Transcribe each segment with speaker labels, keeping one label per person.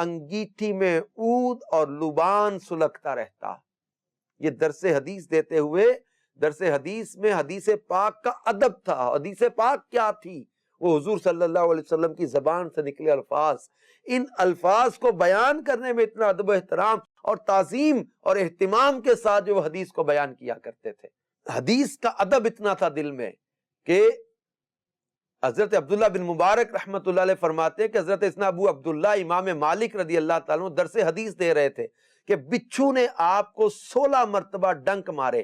Speaker 1: انگیٹھی میں عود اور لبان سلگتا رہتا۔ یہ درس حدیث دیتے ہوئے، درس حدیث میں حدیث پاک کا ادب تھا۔ حدیث پاک کیا تھی؟ وہ حضور صلی اللہ علیہ وسلم کی زبان سے نکلے الفاظ، ان الفاظ کو بیان کرنے میں اتنا ادب و احترام اور تعظیم اور اہتمام کے ساتھ جو وہ حدیث کو بیان کیا کرتے تھے۔ حدیث کا ادب اتنا تھا دل میں کہ حضرت عبداللہ بن مبارک رحمت اللہ علیہ فرماتے ہیں کہ حضرت اسنا ابو عبداللہ امام مالک رضی اللہ تعالیٰ عنہ درس حدیث دے رہے تھے کہ بچھو نے آپ کو 16 مرتبہ ڈنک مارے،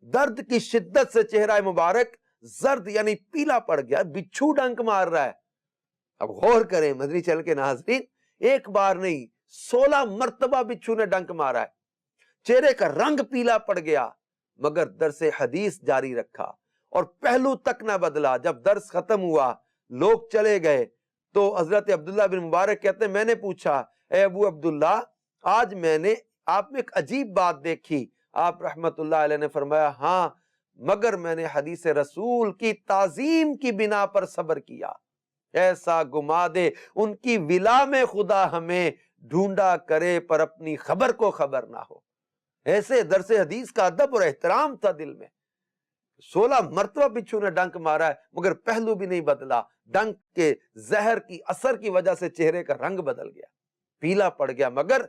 Speaker 1: درد کی شدت سے چہرہ مبارک زرد یعنی پیلا پڑ گیا۔ بچھو ڈنک مار رہا ہے، اب غور کریں مدنی چینل کے ناظرین، ایک بار نہیں 16 مرتبہ بچھو نے ڈنک مارا ہے، چہرے کا رنگ پیلا پڑ گیا، مگر درس حدیث جاری رکھا اور پہلو تک نہ بدلا۔ جب درس ختم ہوا، لوگ چلے گئے تو حضرت عبداللہ بن مبارک کہتے ہیں میں نے پوچھا اے ابو عبداللہ آج میں نے آپ میں ایک عجیب بات دیکھی۔ آپ رحمت اللہ علیہ نے فرمایا ہاں، مگر میں نے حدیث رسول کی تعظیم کی بنا پر صبر کیا، ایسا گما دے ان کی ولا میں خدا ہمیں ڈھونڈا کرے پر اپنی خبر کو خبر نہ ہو۔ ایسے درس حدیث کا ادب اور احترام تھا دل میں۔ 16 مرتبہ بچھو نے ڈنک مارا ہے مگر پہلو بھی نہیں بدلا، ڈنک کے زہر کی اثر کی وجہ سے چہرے کا رنگ بدل گیا، پیلا پڑ گیا، مگر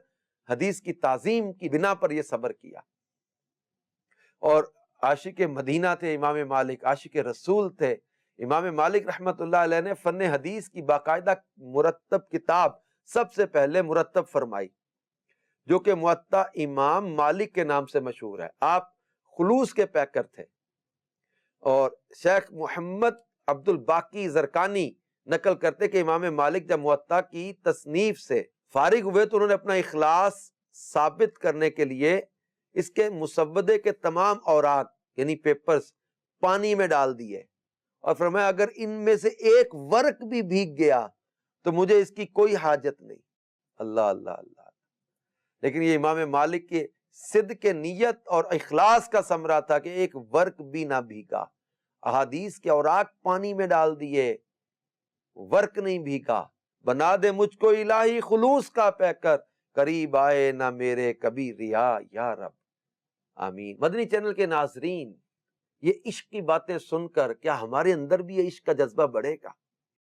Speaker 1: حدیث کی تعظیم کی بنا پر یہ صبر کیا۔ اور عاشق مدینہ تھے امام مالک، عاشق رسول تھے امام مالک رحمت اللہ علیہ نے فن حدیث کی باقاعدہ مرتب کتاب سب سے پہلے مرتب فرمائی، جو کہ موطا امام مالک کے نام سے مشہور ہے۔ آپ خلوص کے پیکر تھے، اور شیخ محمد عبد الباقی زرکانی نقل کرتے کہ امام مالک جب موطا کی تصنیف سے فارغ ہوئے تو انہوں نے اپنا اخلاص ثابت کرنے کے لیے اس کے مسودے کے تمام اوراق یعنی پیپرز پانی میں ڈال دیے اور فرمایا اگر ان میں سے ایک ورق بھی بھیگ گیا تو مجھے اس کی کوئی حاجت نہیں۔ اللہ اللہ اللہ۔ لیکن یہ امام مالک کے صدق کے نیت اور اخلاص کا ثمرہ تھا کہ ایک ورق بھی نہ بھیگا، احادیث کے اوراق پانی میں ڈال دیے، ورق نہیں بھیگا۔ بنا دے مجھ کو الہی خلوص کا پیکر، قریب آئے نہ میرے کبھی ریا یا رب، آمین۔ مدنی چینل کے ناظرین، یہ عشق کی باتیں سن کر کیا ہمارے اندر بھی یہ عشق کا جذبہ بڑھے گا؟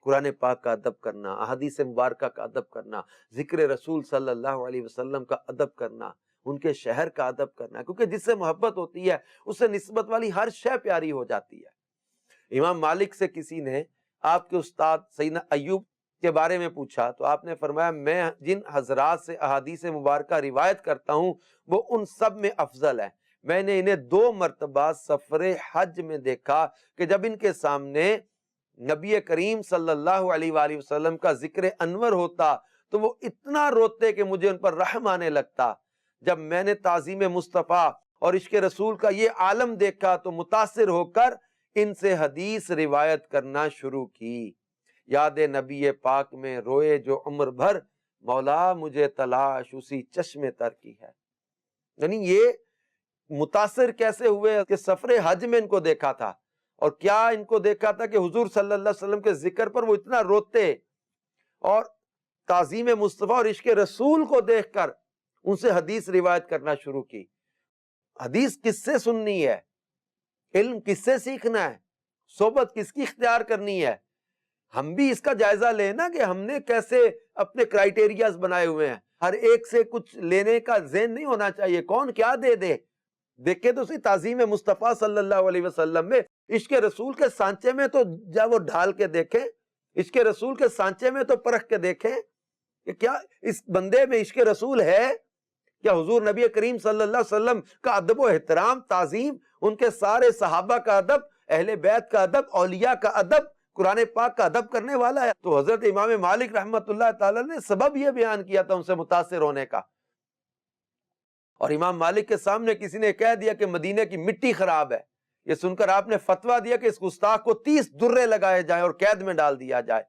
Speaker 1: قرآن پاک کا ادب کرنا، احادیث مبارکہ کا ادب کرنا، ذکر رسول صلی اللہ علیہ وسلم کا ادب کرنا، ان کے شہر کا ادب کرنا، کیونکہ جس سے محبت ہوتی ہے اس سے نسبت والی ہر شے پیاری ہو جاتی ہے۔ امام مالک سے کسی نے آپ کے استاد سیدنا ایوب کے بارے میں پوچھا تو آپ نے فرمایا میں جن حضرات سے احادیث مبارکہ روایت کرتا ہوں وہ ان سب میں افضل ہے۔ میں نے انہیں 2 مرتبہ سفر حج میں دیکھا کہ جب ان کے سامنے نبی کریم صلی اللہ علیہ وآلہ وسلم کا ذکر انور ہوتا تو وہ اتنا روتے کہ مجھے ان پر رحم آنے لگتا۔ جب میں نے تعظیم مصطفیٰ اور عشق رسول کا یہ عالم دیکھا تو متاثر ہو کر ان سے حدیث روایت کرنا شروع کی۔ یاد نبی پاک میں روئے جو عمر بھر، مولا مجھے تلاش اسی چشم تر کی ہے۔ یعنی یہ متاثر کیسے ہوئے کہ سفر حج میں ان کو دیکھا تھا، اور کیا ان کو دیکھا تھا کہ حضور صلی اللہ علیہ وسلم کے ذکر پر وہ اتنا روتے، اور تعظیم مصطفیٰ اور عشق رسول کو دیکھ کر ان سے حدیث روایت کرنا شروع کی۔ حدیث کس سے سننی ہے؟ علم کس سے سیکھنا ہے؟ صحبت کس کی اختیار کرنی ہے؟ ہم بھی اس کا جائزہ لینا کہ ہم نے کیسے اپنے کرائیٹیریاز بنائے ہوئے ہیں۔ ہر ایک سے کچھ لینے کا ذہن نہیں ہونا چاہیے، کون کیا دے دے۔ دیکھیں تو اسی تعظیم مصطفیٰ صلی اللہ علیہ وسلم میں عشق رسول کے سانچے میں تو جب وہ ڈھال کے دیکھیں، عشق رسول کے سانچے میں تو پرکھ کے دیکھیں کہ کیا اس بندے میں عشق رسول ہے، کیا حضور نبی کریم صلی اللہ علیہ وسلم کا ادب و احترام، تعظیم، ان کے سارے صحابہ کا ادب، اہل بیت کا ادب، اولیاء کا ادب، قرآن پاک کا ادب کرنے والا ہے۔ تو حضرت امام مالک رحمت اللہ تعالی نے سبب یہ بیان کیا تھا ان سے متاثر ہونے کا۔ اور امام مالک کے سامنے کسی نے کہہ دیا کہ مدینے کی مٹی خراب ہے، یہ سن کر آپ نے فتویٰ دیا کہ اس گستاخ کو 30 درے لگائے جائیں اور قید میں ڈال دیا جائے۔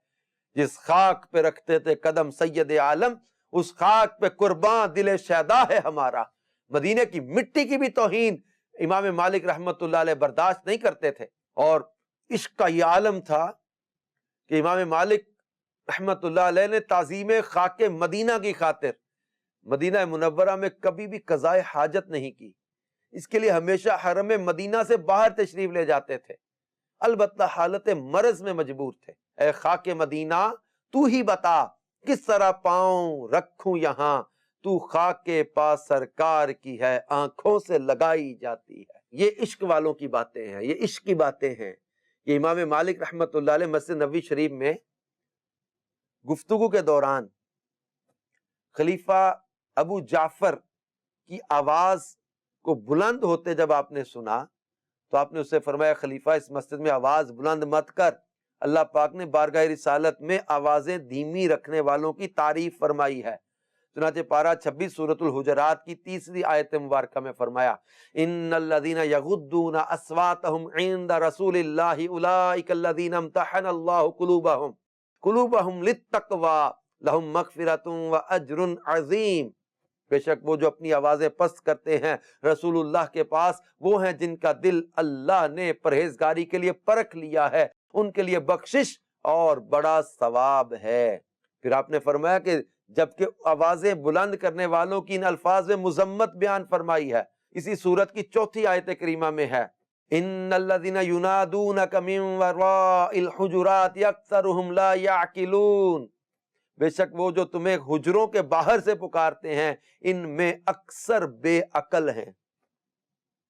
Speaker 1: جس خاک پہ رکھتے تھے قدم سید عالم، اس خاک پہ قرباں دل شیدا ہے ہمارا۔ مدینے کی مٹی کی بھی توہین امام مالک رحمت اللہ علیہ برداشت نہیں کرتے تھے، اور عشق کا یہ عالم تھا کہ امام مالک رحمت اللہ علیہ نے تعظیم خاک مدینہ کی خاطر مدینہ منورہ میں کبھی بھی قضائے حاجت نہیں کی، اس کے لیے ہمیشہ حرم مدینہ سے باہر تشریف لے جاتے تھے، البتہ حالت مرض میں مجبور تھے۔ اے خاک مدینہ تو ہی بتا کس طرح پاؤں رکھوں یہاں، تو خاک کے پاس سرکار کی ہے آنکھوں سے لگائی جاتی ہے۔ یہ عشق والوں کی باتیں ہیں، یہ عشق کی باتیں ہیں۔ یہ امام مالک رحمت اللہ علیہ مسجد نبوی شریف میں گفتگو کے دوران خلیفہ ابو جعفر کی آواز کو بلند ہوتے جب آپ نے سنا تو آپ نے اس سے فرمایا خلیفہ اس مسجد میں آواز بلند مت کر، اللہ پاک نے بارگاہ رسالت میں آوازیں دھیمی رکھنے والوں کی تعریف فرمائی ہے۔ چنانچہ پارہ 26 سورۃ الحجرات کی 3 آیت مبارکہ میں فرمایا ان الذین یغضون اصواتهم عند رسول اللہ اولئک الذین امتحن اللہ قلوبهم للتقوی لہم مغفرۃ واجر عظیم۔ بے شک وہ جو اپنی آوازیں پست کرتے ہیں رسول اللہ کے پاس، وہ ہیں جن کا دل اللہ نے پرہیزگاری کے لیے پرکھ لیا ہے، ان کے لیے بخشش اور بڑا ثواب ہے۔ پھر آپ نے فرمایا کہ جبکہ آوازیں بلند کرنے والوں کی ان الفاظ میں مذمت بیان فرمائی ہے، اسی سورت کی 4 آیت کریمہ میں ہے ان الذین ینادونک من وراء الحجرات اکثرهم لا یعقلون، بے شک وہ جو تمہیں حجروں کے باہر سے پکارتے ہیں ان میں اکثر بے عقل ہیں۔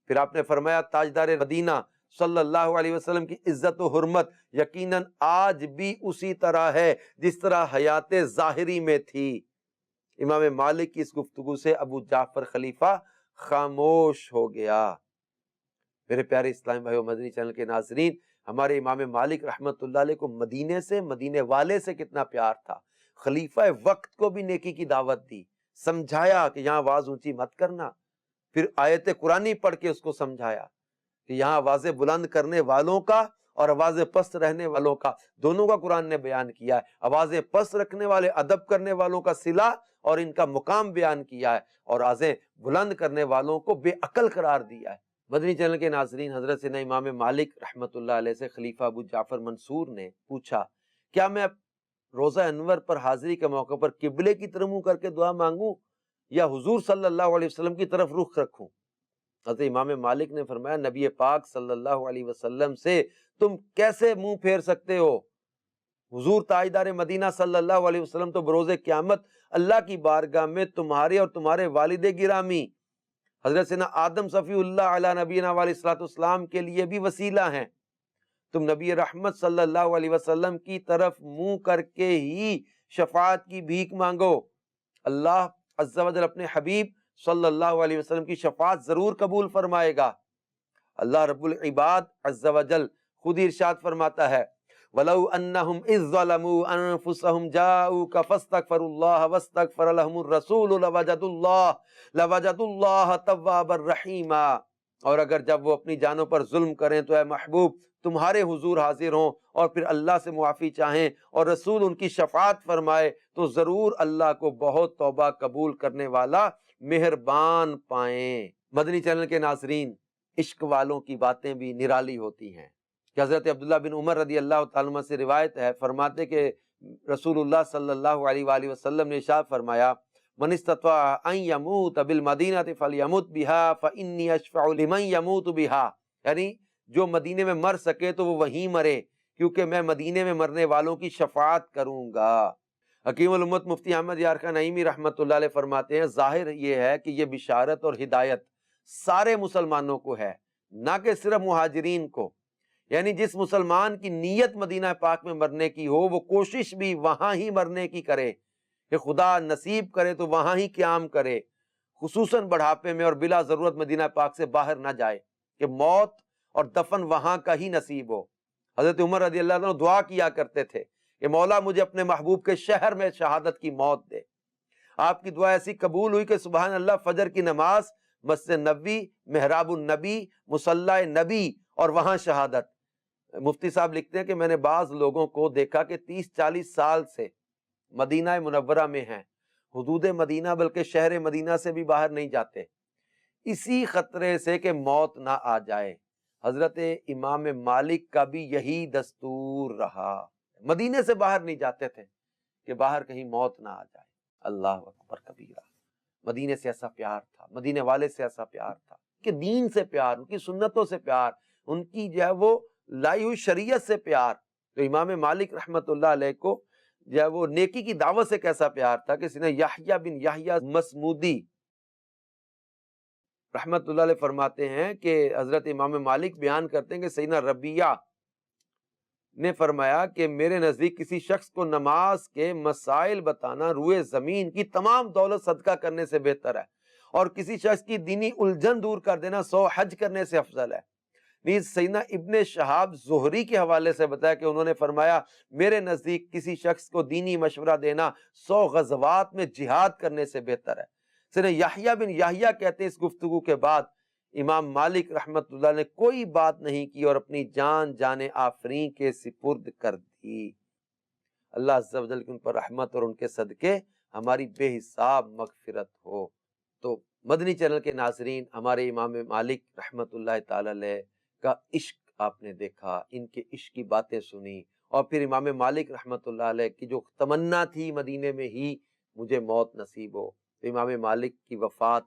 Speaker 1: پھر آپ نے فرمایا تاجدار مدینہ صلی اللہ علیہ وسلم کی عزت و حرمت یقیناً آج بھی اسی طرح ہے جس طرح حیات ظاہری میں تھی۔ امام مالک کی اس گفتگو سے ابو جعفر خلیفہ خاموش ہو گیا۔ میرے پیارے اسلامی بھائیو، مدنی چینل کے ناظرین، ہمارے امام مالک رحمت اللہ علیہ کو مدینے سے، مدینے والے سے کتنا پیار تھا۔ خلیفہ وقت کو بھی نیکی کی دعوت دی، سمجھایا کہ یہاں آواز اونچی مت کرنا، پھر آیت قرآنی پڑھ کے اس کو سمجھایا کہ یہاں آوازیں بلند کرنے والوں کا اور آوازیں پست رہنے والوں کا دونوں کا قرآن نے بیان کیا ہے۔ آوازیں پست رکھنے والے ادب کرنے والوں کا صلہ اور ان کا مقام بیان کیا ہے، اور آوازیں بلند کرنے والوں کو بے عقل قرار دیا ہے۔ مدنی چینل کے ناظرین، حضرت سیدنا امام مالک رحمت اللہ علیہ سے خلیفہ ابو جعفر منصور نے پوچھا کیا میں روزہ انور پر حاضری کے موقع پر قبلے کی طرف منہ کر کے دعا مانگوں یا حضور صلی اللہ علیہ وسلم کی طرف رخ رکھوں؟ حضرت امام مالک نے فرمایا نبی پاک صلی اللہ علیہ وسلم سے تم کیسے منہ پھیر سکتے ہو؟ حضور تاجدار مدینہ صلی اللہ علیہ وسلم تو بروز قیامت اللہ کی بارگاہ میں تمہارے اور تمہارے والد گرامی حضرت سیدنا آدم صفی اللہ علیہ نبینا علیہ الصلوۃ والسلام کے لیے بھی وسیلہ ہیں۔ تم نبی رحمت صلی اللہ علیہ وسلم کی طرف منہ کر کے ہی شفاعت کی بھیک مانگو، اللہ عز و جل اپنے حبیب صلی اللہ علیہ وسلم کی شفاعت ضرور قبول فرمائے گا۔ اللہ رب العباد عز و جل خود ہی ارشاد فرماتا ہے وَلَوْ أَنَّهُمْ إِذ ظَّلَمُوا أَنفُسَهُمْ جَاءُوكَ فَاسْتَغْفَرُوا اللَّهَ وَاسْتَغْفَرَ لَهُمُ الرَّسُولُ لَوَجَدُوا اللَّهَ تَوَّابًا رَحِيمًا، اور اگر جب وہ اپنی جانوں پر ظلم کریں تو اے محبوب تمہارے حضور حاضر ہوں اور پھر اللہ سے معافی چاہیں اور رسول ان کی شفاعت فرمائے تو ضرور اللہ کو بہت توبہ قبول کرنے والا مہربان پائیں۔ مدنی چینل کے ناظرین، عشق والوں کی باتیں بھی نرالی ہوتی ہیں کہ حضرت عبداللہ بن عمر رضی اللہ تعالیٰ عنہ سے روایت ہے، فرماتے کہ رسول اللہ صلی اللہ علیہ وآلہ وسلم نے ارشاد فرمایا من استطاع ان یموت بالمدینہ فلیمت بہا فانی اشفع لمن یموت بہا، یعنی جو مدینے میں مر سکے تو وہ وہیں مرے کیونکہ میں مدینے میں مرنے والوں کی شفاعت کروں گا۔ حکیم الامت مفتی احمد یار خان نعیمی رحمت اللہ علیہ فرماتے ہیں ظاہر یہ ہے کہ یہ بشارت اور ہدایت سارے مسلمانوں کو ہے، نہ کہ صرف مہاجرین کو، یعنی جس مسلمان کی نیت مدینہ پاک میں مرنے کی ہو وہ کوشش بھی وہاں ہی مرنے کی کرے کہ خدا نصیب کرے تو وہاں ہی قیام کرے، خصوصاً بڑھاپے میں اور بلا ضرورت مدینہ پاک سے باہر نہ جائے کہ موت اور دفن وہاں کا ہی نصیب ہو۔ حضرت عمر رضی اللہ عنہ دعا کیا کرتے تھے کہ مولا مجھے اپنے محبوب کے شہر میں شہادت کی موت دے۔ آپ کی دعا ایسی قبول ہوئی کہ سبحان اللہ فجر کی نماز، مسجد نبوی، محراب النبی، مصلی نبی اور وہاں شہادت۔ مفتی صاحب لکھتے ہیں کہ میں نے بعض لوگوں کو دیکھا کہ 30-40 سال سے مدینہ منورہ میں ہیں، حدود مدینہ بلکہ شہر مدینہ سے بھی باہر نہیں جاتے، اسی خطرے سے کہ موت نہ آ جائے۔ حضرت امام مالک کا بھی یہی دستور رہا، مدینے سے باہر نہیں جاتے تھے کہ باہر کہیں موت نہ آ جائے۔ اللہ اکبر کبیرہ۔ مدینے سے ایسا پیار تھا، مدینے والے سے ایسا پیار تھا کہ دین سے پیار، ان کی سنتوں سے پیار، ان کی جو ہے وہ لائی ہوئی شریعت سے پیار۔ تو امام مالک رحمت اللہ علیہ کو جو ہے وہ نیکی کی دعوت سے کیسا پیار تھا کہ سیدنا یحییٰ بن یحییٰ مسمودی رحمت اللہ علیہ فرماتے ہیں کہ حضرت امام مالک بیان کرتے ہیں کہ سیدنا ربیعہ نے فرمایا کہ میرے نزدیک کسی شخص کو نماز کے مسائل بتانا روئے زمین کی تمام دولت صدقہ کرنے سے بہتر ہے، اور کسی شخص کی دینی الجھن دور کر دینا 100 حج کرنے سے افضل ہے۔ نیز سیدنا ابن شہاب زہری کے حوالے سے بتایا کہ انہوں نے فرمایا میرے نزدیک کسی شخص کو دینی مشورہ دینا 100 غزوات میں جہاد کرنے سے بہتر ہے۔ سیدنا یحییٰ بن یحییٰ کہتے ہیں اس گفتگو کے بعد امام مالک رحمت اللہ نے کوئی بات نہیں کی اور اپنی جان آفرین کے سپرد کر دی۔ اللہ عز و جل کی ان پر رحمت اور ان کے صدقے ہماری بے حساب مغفرت ہو۔ تو مدنی چینل کے ناظرین، ہمارے امام مالک رحمت اللہ تعالی علیہ کا عشق آپ نے دیکھا، ان کے عشق کی باتیں سنی، اور پھر امام مالک رحمت اللہ علیہ کی جو تمنا تھی مدینے میں ہی مجھے موت نصیب ہو، تو امام مالک کی وفات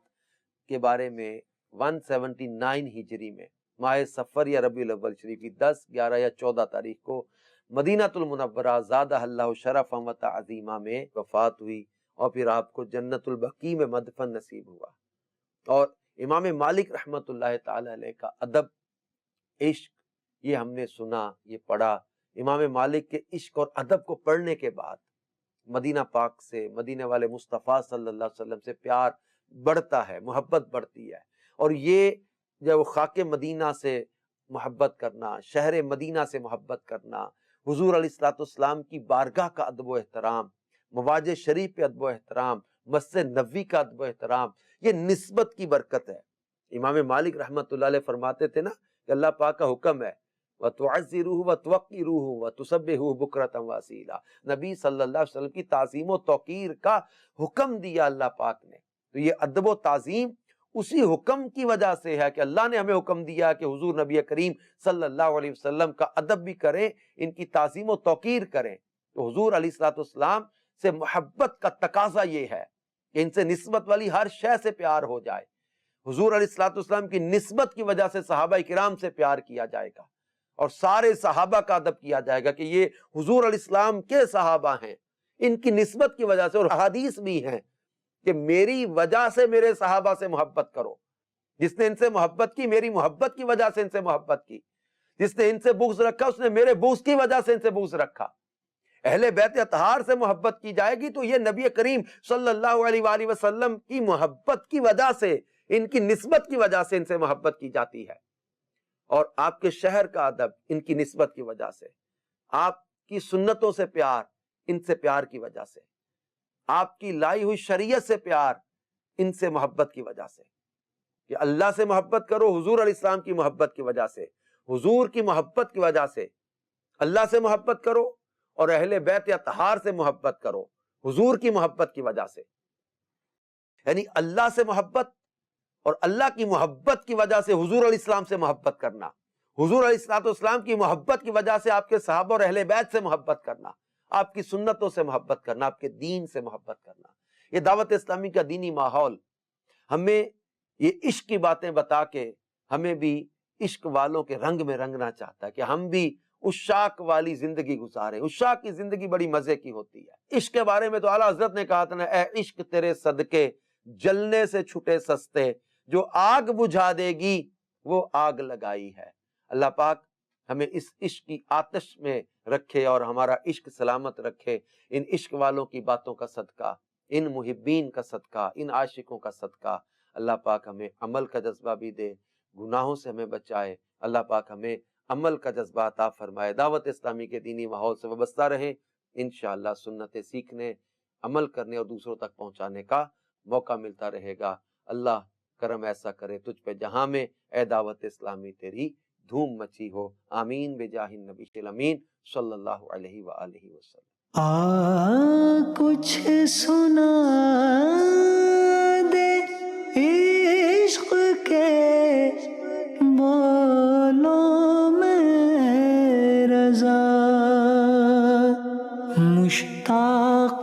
Speaker 1: کے بارے میں 179 ہجری میں ماہ صفر یا ربیع الاول شریف کی 10، 11 یا 14 تاریخ کو مدینہ المنورہ زادہ اللہ شرفا و تعظیما میں وفات ہوئی، اور پھر آپ کو جنت البقیع میں مدفن نصیب ہوا۔ اور امام مالک رحمت اللہ تعالی علیہ کا ادب، عشق، یہ ہم نے سنا، یہ پڑھا۔ امام مالک کے عشق اور ادب کو پڑھنے کے بعد مدینہ پاک سے، مدینے والے مصطفیٰ صلی اللہ علیہ وسلم سے پیار بڑھتا ہے، محبت بڑھتی ہے، اور یہ جب خاک مدینہ سے محبت کرنا، شہر مدینہ سے محبت کرنا، حضور علیہ الصلوۃ والسلام کی بارگاہ کا ادب و احترام، مواج شریف پہ ادب و احترام، مسجد نبوی کا ادب و احترام، یہ نسبت کی برکت ہے۔ امام مالک رحمت اللہ علیہ فرماتے تھے نا کہ اللہ پاک کا حکم ہے وَتُعَزِّرُوهُ وَتُوَقِّرُوهُ وَتُسَبِّحُوهُ بُكْرَةً وَأَصِيلًا، نبی صلی اللہ علیہ وسلم کی تعظیم و توقیر کا حکم دیا اللہ پاک نے۔ تو یہ ادب و تعظیم اسی حکم کی وجہ سے ہے کہ اللہ نے ہمیں حکم دیا کہ حضور نبی کریم صلی اللہ علیہ وسلم کا ادب بھی کریں، ان کی تعظیم و توقیر کریں۔ تو حضور علیہ الصلوۃ والسلام سے محبت کا تقاضا یہ ہے کہ ان سے نسبت والی ہر شے سے پیار ہو جائے۔ حضور علیہ الصلوۃ والسلام کی نسبت کی وجہ سے صحابہ کرام سے پیار کیا جائے گا، اور سارے صحابہ کا ادب کیا جائے گا کہ یہ حضور علیہ السلام کے صحابہ ہیں، ان کی نسبت کی وجہ سے۔ اور حدیث بھی ہیں کہ میری وجہ سے میرے صحابہ سے محبت کرو، جس نے ان سے محبت کی میری محبت کی وجہ سے ان سے محبت کی، جس نے ان سے بغض رکھا اس نے میرے بغض کی وجہ سے ان سے بغض رکھا۔ اہل بیت اطہار سے محبت کی جائے گی تو یہ نبی کریم صلی اللہ علیہ وآلہ وسلم کی محبت کی وجہ سے، ان کی نسبت کی وجہ سے ان سے محبت کی جاتی ہے۔ اور آپ کے شہر کا ادب ان کی نسبت کی وجہ سے، آپ کی سنتوں سے پیار ان سے پیار کی وجہ سے، آپ کی لائی ہوئی شریعت سے پیار ان سے محبت کی وجہ سے، کہ اللہ سے محبت کرو حضور علیہ السلام کی محبت کی وجہ سے، حضور کی محبت کی وجہ سے اللہ سے محبت کرو، اور اہل بیت اطہار سے محبت کرو حضور کی محبت کی وجہ سے۔ یعنی اللہ سے محبت اور اللہ کی محبت کی وجہ سے حضور علیہ السلام سے محبت کرنا، حضور علیہ السلام کی محبت کی وجہ سے آپ کے صحابہ اور اہل بیت سے محبت کرنا، آپ کی سنتوں سے محبت کرنا، آپ کے دین سے محبت کرنا۔ یہ دعوت اسلامی کا دینی ماحول ہمیں یہ عشق کی باتیں بتا کے ہمیں بھی عشق والوں کے رنگ میں رنگنا چاہتا ہے کہ ہم بھی عشاق والی زندگی گزارے۔ عشاق کی زندگی بڑی مزے کی ہوتی ہے۔ عشق کے بارے میں تو اعلیٰ حضرت نے کہا تھا نا، اے عشق تیرے صدقے جلنے سے چھٹے سستے، جو آگ بجھا دے گی وہ آگ لگائی ہے۔ اللہ پاک ہمیں اس عشق کی آتش میں رکھے اور ہمارا عشق سلامت رکھے۔ ان عشق والوں کی باتوں کا صدقہ، ان محبین کا صدقہ، ان عاشقوں کا صدقہ اللہ پاک ہمیں عمل کا جذبہ بھی دے، گناہوں سے ہمیں بچائے۔ اللہ پاک ہمیں عمل کا جذبہ عطا فرمائے، دعوت اسلامی کے دینی ماحول سے وابستہ رہیں۔ انشاءاللہ سنتیں سیکھنے، عمل کرنے اور دوسروں تک پہنچانے کا موقع ملتا رہے گا۔ اللہ کرم ایسا کرے تجھ پہ جہاں میں اے دعوت اسلامی تیری دھوم مچی ہو۔ آمین بجاہ النبی الامین صلی اللہ علیہ وآلہ وسلم۔
Speaker 2: کچھ سنا دے عشق کے بولوں میں رضا، مشتاق